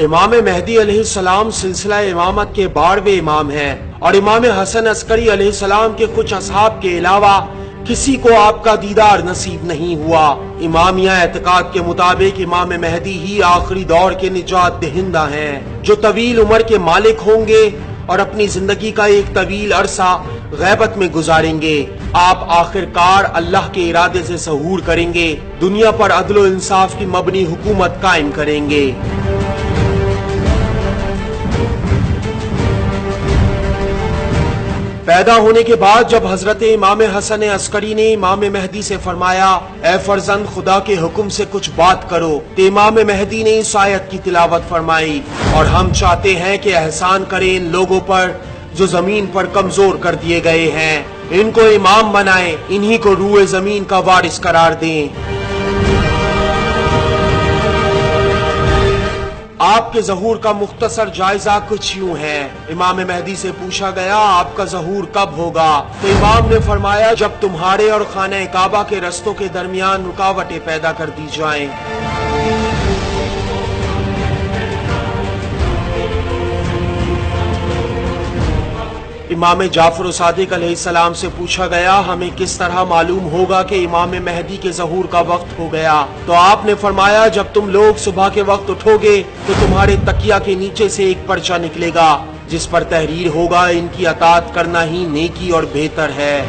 امام مہدی علیہ السلام سلسلہ امامت کے 12ویں امام ہیں اور امام حسن عسکری علیہ السلام کے کچھ اصحاب کے علاوہ کسی کو آپ کا دیدار نصیب نہیں ہوا۔ امامیہ اعتقاد کے مطابق امام مہدی ہی آخری دور کے نجات دہندہ ہیں جو طویل عمر کے مالک ہوں گے اور اپنی زندگی کا ایک طویل عرصہ غیبت میں گزاریں گے۔ آپ آخر کار اللہ کے ارادے سے ظہور کریں گے، دنیا پر عدل و انصاف کی مبنی حکومت قائم کریں گے۔ پیدا ہونے کے بعد جب حضرت امام حسن عسکری نے امام مہدی سے فرمایا اے فرزند خدا کے حکم سے کچھ بات کرو، تو امام مہدی نے اس آیت کی تلاوت فرمائی، اور ہم چاہتے ہیں کہ احسان کریں ان لوگوں پر جو زمین پر کمزور کر دیے گئے ہیں، ان کو امام بنائیں، انہی کو روئے زمین کا وارث قرار دیں۔ آپ کے ظہور کا مختصر جائزہ کچھ یوں ہے۔ امام مہدی سے پوچھا گیا آپ کا ظہور کب ہوگا، تو امام نے فرمایا جب تمہارے اور خانہ کعبہ کے رستوں کے درمیان رکاوٹیں پیدا کر دی جائیں۔ امام جعفر صادق علیہ السلام سے پوچھا گیا ہمیں کس طرح معلوم ہوگا کہ امام مہدی کے ظہور کا وقت ہو گیا، تو آپ نے فرمایا جب تم لوگ صبح کے وقت اٹھو گے تو تمہارے تکیہ کے نیچے سے ایک پرچہ نکلے گا جس پر تحریر ہوگا ان کی اطاعت کرنا ہی نیکی اور بہتر ہے۔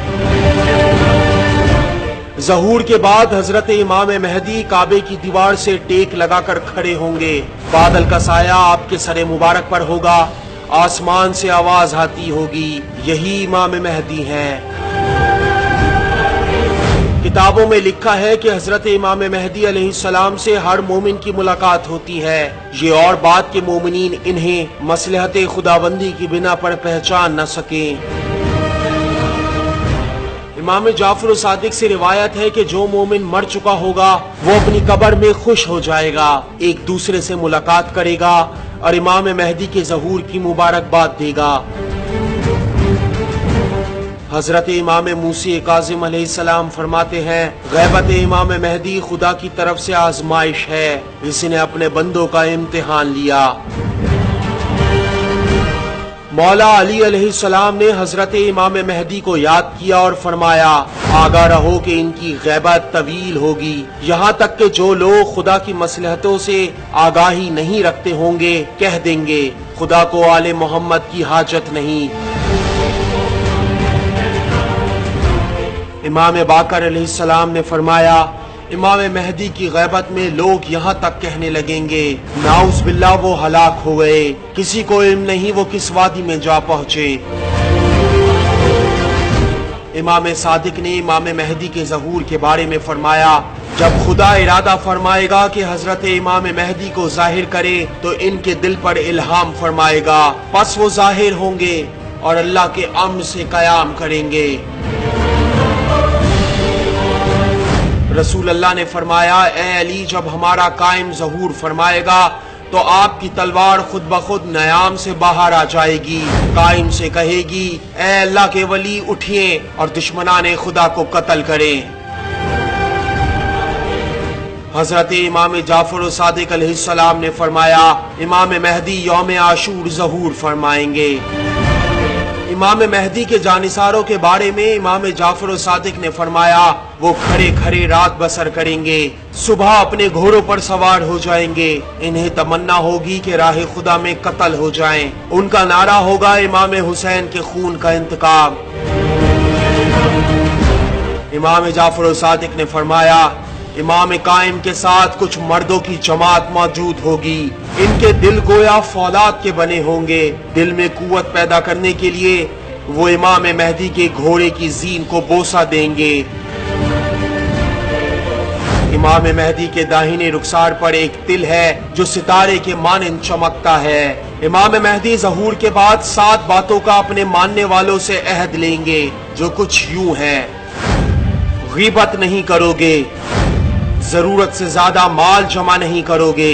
ظہور کے بعد حضرت امام مہدی کعبے کی دیوار سے ٹیک لگا کر کھڑے ہوں گے، بادل کا سایہ آپ کے سر مبارک پر ہوگا، آسمان سے آواز آتی ہوگی یہی امام مہدی ہیں۔ کتابوں میں لکھا ہے کہ حضرت امام مہدی علیہ السلام سے ہر مومن کی ملاقات ہوتی ہے، یہ اور بات کہ مومنین انہیں مصلحت خداوندی کی بنا پر پہچان نہ سکیں۔ امام جعفر صادق سے روایت ہے کہ جو مومن مر چکا ہوگا وہ اپنی قبر میں خوش ہو جائے گا، ایک دوسرے سے ملاقات کرے گا اور امام مہدی کے ظہور کی مبارکباد دے گا۔ حضرت امام موسی کاظم علیہ السلام فرماتے ہیں غیبت امام مہدی خدا کی طرف سے آزمائش ہے، اس نے اپنے بندوں کا امتحان لیا۔ مولا علی علیہ السلام نے حضرت امام مہدی کو یاد کیا اور فرمایا آگاہ رہو کہ ان کی غیبت طویل ہوگی، یہاں تک کہ جو لوگ خدا کی مصلحتوں سے آگاہی نہیں رکھتے ہوں گے کہہ دیں گے خدا کو آل محمد کی حاجت نہیں۔ امام باقر علیہ السلام نے فرمایا امام مہدی کی غیبت میں لوگ یہاں تک کہنے لگیں گے نعوذ باللہ وہ ہلاک ہو گئے، کسی کو علم نہیں وہ کس وادی میں جا پہنچے۔ امام صادق نے امام مہدی کے ظہور کے بارے میں فرمایا جب خدا ارادہ فرمائے گا کہ حضرت امام مہدی کو ظاہر کرے تو ان کے دل پر الہام فرمائے گا، پس وہ ظاہر ہوں گے اور اللہ کے امر سے قیام کریں گے۔ رسول اللہ نے فرمایا اے علی جب ہمارا قائم ظہور فرمائے گا تو آپ کی تلوار خود بخود نیام سے باہر آ جائے گی، قائم سے کہے گی اے اللہ کے ولی اٹھیں اور دشمنان خدا کو قتل کریں۔ حضرت امام جعفر صادق علیہ السلام نے فرمایا امام مہدی یوم عاشور ظہور فرمائیں گے۔ امام مہدی کے جانثاروں کے بارے میں امام جعفر صادق نے فرمایا وہ کھڑے کھڑے رات بسر کریں گے، صبح اپنے گھوڑوں پر سوار ہو جائیں گے، انہیں تمنا ہوگی کہ راہ خدا میں قتل ہو جائیں، ان کا نعرہ ہوگا امام حسین کے خون کا انتقام۔ امام جعفر صادق نے فرمایا امام قائم کے ساتھ کچھ مردوں کی جماعت موجود ہوگی، ان کے دل گویا فولاد کے بنے ہوں گے، دل میں قوت پیدا کرنے کے لیے وہ امام مہدی کے گھوڑے کی زین کو بوسہ دیں گے۔ امام مہدی کے داہنے رخسار پر ایک تل ہے جو ستارے کے مانند چمکتا ہے۔ امام مہدی ظہور کے بعد 7 باتوں کا اپنے ماننے والوں سے عہد لیں گے جو کچھ یوں ہے، غیبت نہیں کرو گے، ضرورت سے زیادہ مال جمع نہیں کرو گے،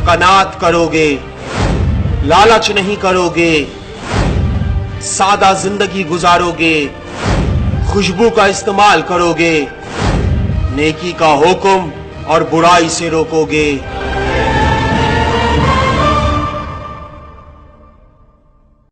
قناعت کرو گے، لالچ نہیں کرو گے، سادہ زندگی گزارو گے، خوشبو کا استعمال کرو گے، نیکی کا حکم اور برائی سے روکو گے۔